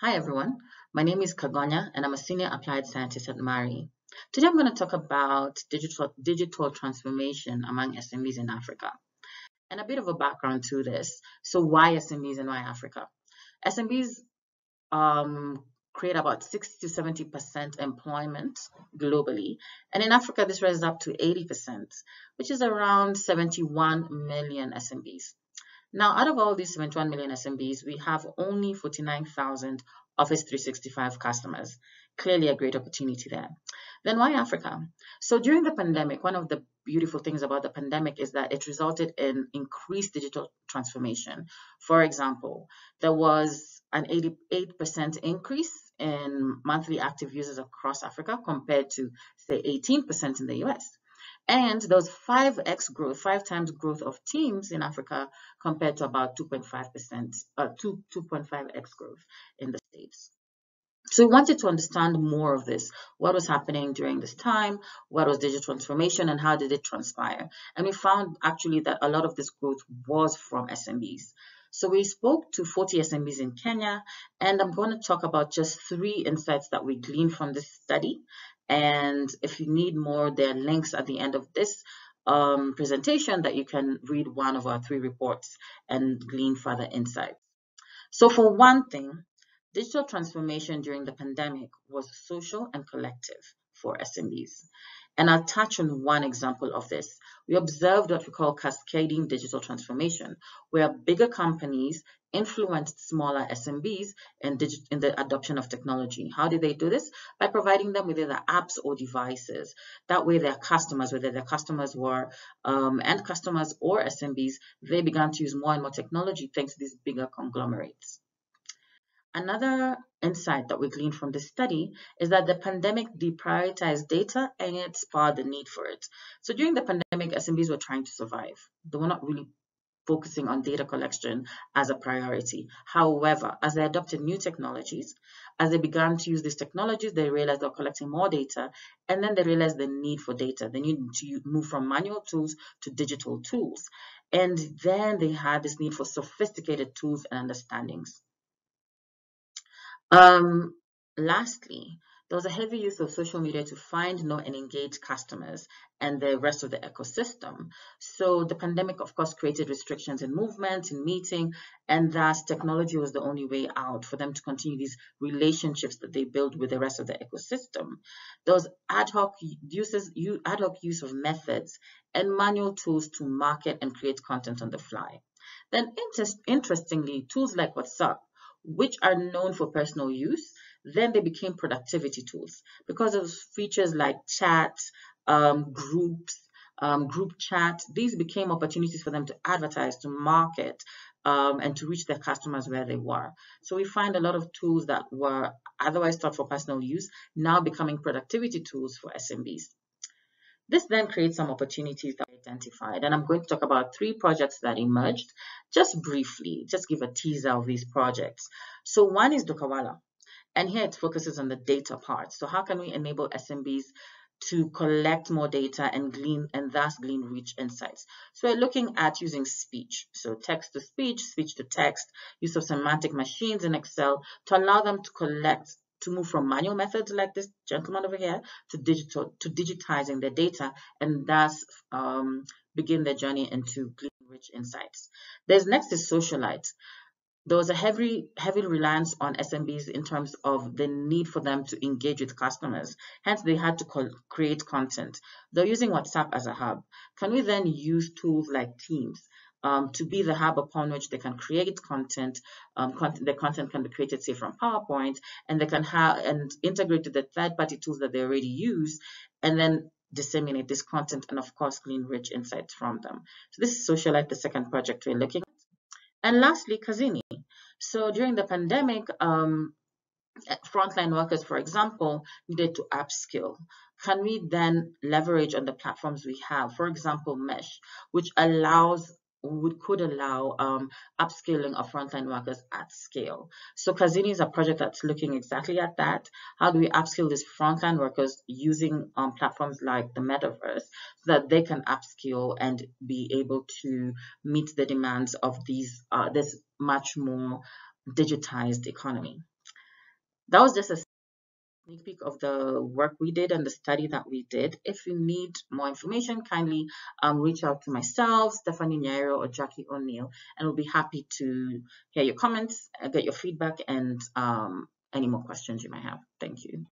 Hi everyone, my name is Kagonya and I'm a senior applied scientist at Mari. Today I'm going to talk about digital transformation among SMBs in Africa and a bit of a background to this. So why SMBs and why Africa? SMBs create about 60 to 70% employment globally, and in Africa this rises up to 80%, which is around 71 million SMBs. Now, out of all these 71 million SMBs, we have only 49,000 Office 365 customers. Clearly a great opportunity there. Then why Africa? So during the pandemic, one of the beautiful things about the pandemic is that it resulted in increased digital transformation. For example, there was an 88% increase in monthly active users across Africa compared to, say, 18% in the US. And there was 5x growth, 5 times growth of teams in Africa compared to about 2.5%, 2.5x growth in the States. So we wanted to understand more of this. What was happening during this time? What was digital transformation and how did it transpire? And we found actually that a lot of this growth was from SMBs. So we spoke to 40 SMBs in Kenya, and I'm going to talk about just 3 insights that we gleaned from this study. And if you need more, there are links at the end of this presentation that you can read one of our 3 reports and glean further insights. So for one thing, digital transformation during the pandemic was social and collective for SMBs. And I'll touch on one example of this. We observed what we call cascading digital transformation, where bigger companies influenced smaller SMBs in the adoption of technology. How did they do this? By providing them with either apps or devices. That way their customers, whether their customers were end customers or SMBs, they began to use more and more technology thanks to these bigger conglomerates. Another insight that we gleaned from this study is that the pandemic deprioritized data and it spurred the need for it. So during the pandemic, SMBs were trying to survive. They were not really focusing on data collection as a priority. However, as they adopted new technologies, as they began to use these technologies, they realized they were collecting more data, and then they realized the need for data. They needed to move from manual tools to digital tools. And then they had this need for sophisticated tools and understandings. Um, Lastly, there was a heavy use of social media to find, know, and engage customers and the rest of the ecosystem. So the pandemic, of course, created restrictions in movement, in meeting, and thus technology was the only way out for them to continue these relationships that they build with the rest of the ecosystem. There was ad hoc use of methods and manual tools to market and create content on the fly. Then, interestingly, tools like WhatsApp, which are known for personal use, then they became productivity tools because of features like chat, groups, group chat. These became opportunities for them to advertise, to market, and to reach their customers where they were. So we find a lot of tools that were otherwise thought for personal use now becoming productivity tools for SMBs. This then creates some opportunities that we identified, and I'm going to talk about 3 projects that emerged just briefly, just give a teaser of these projects. So one is Dokawala, and here it focuses on the data part. So how can we enable SMBs to collect more data and thus glean rich insights? So we're looking at using speech, so text to speech, speech to text, use of semantic machines in Excel to allow them to move from manual methods like this gentleman over here to digitizing their data and thus begin their journey into rich insights. Next is socialite. There was a heavy reliance on SMBs in terms of the need for them to engage with customers. Hence, they had to create content. They're using WhatsApp as a hub. Can we then use tools like Teams to be the hub upon which they can create content? The content can be created, say, from PowerPoint, and they can integrate to the third-party tools that they already use, and then disseminate this content and, of course, glean rich insights from them. So this is Socialite, the second project we're looking at. And lastly, Kazini. So during the pandemic, frontline workers, for example, needed to upskill. Can we then leverage on the platforms we have, for example, Mesh, which could allow upskilling of frontline workers at scale. So Kazini is a project that's looking exactly at that. How do we upskill these frontline workers using platforms like the metaverse so that they can upskill and be able to meet the demands of this much more digitized economy? that was just a sneak peek of the work we did and the study that we did. If you need more information, kindly reach out to myself, Stephanie Nyairo, or Jackie O'Neill, and we'll be happy to hear your comments, get your feedback, and any more questions you might have. Thank you.